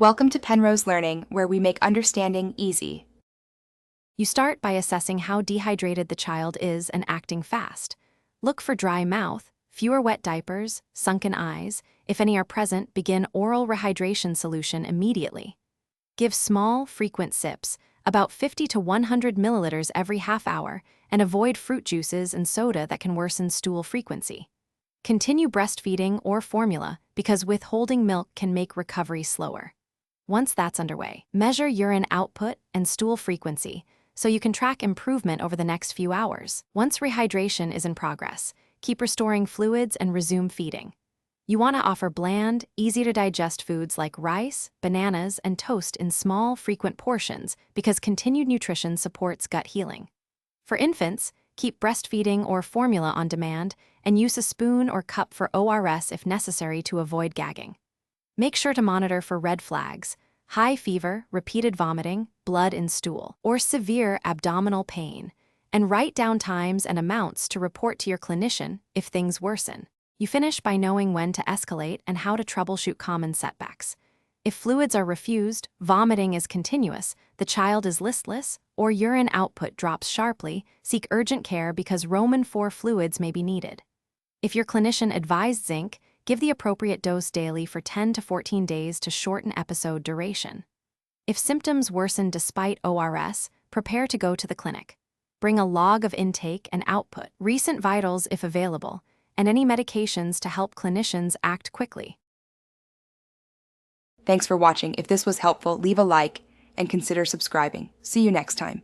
Welcome to Penrose Learning, where we make understanding easy. You start by assessing how dehydrated the child is and acting fast. Look for dry mouth, fewer wet diapers, sunken eyes. If any are present, begin oral rehydration solution immediately. Give small, frequent sips, about 50 to 100 milliliters every half hour, and avoid fruit juices and soda that can worsen stool frequency. Continue breastfeeding or formula because withholding milk can make recovery slower. Once that's underway, measure urine output and stool frequency so you can track improvement over the next few hours. Once rehydration is in progress, keep restoring fluids and resume feeding. You want to offer bland, easy-to-digest foods like rice, bananas, and toast in small, frequent portions because continued nutrition supports gut healing. For infants, keep breastfeeding or formula on demand and use a spoon or cup for ORS if necessary to avoid gagging. Make sure to monitor for red flags, high fever, repeated vomiting, blood in stool, or severe abdominal pain, and write down times and amounts to report to your clinician if things worsen. You finish by knowing when to escalate and how to troubleshoot common setbacks. If fluids are refused, vomiting is continuous, the child is listless, or urine output drops sharply, seek urgent care because Roman IV fluids may be needed. If your clinician advised zinc, give the appropriate dose daily for 10 to 14 days to shorten episode duration. If symptoms worsen despite ORS, prepare to go to the clinic. Bring a log of intake and output, recent vitals if available, and any medications to help clinicians act quickly. Thanks for watching. If this was helpful, leave a like and consider subscribing. See you next time.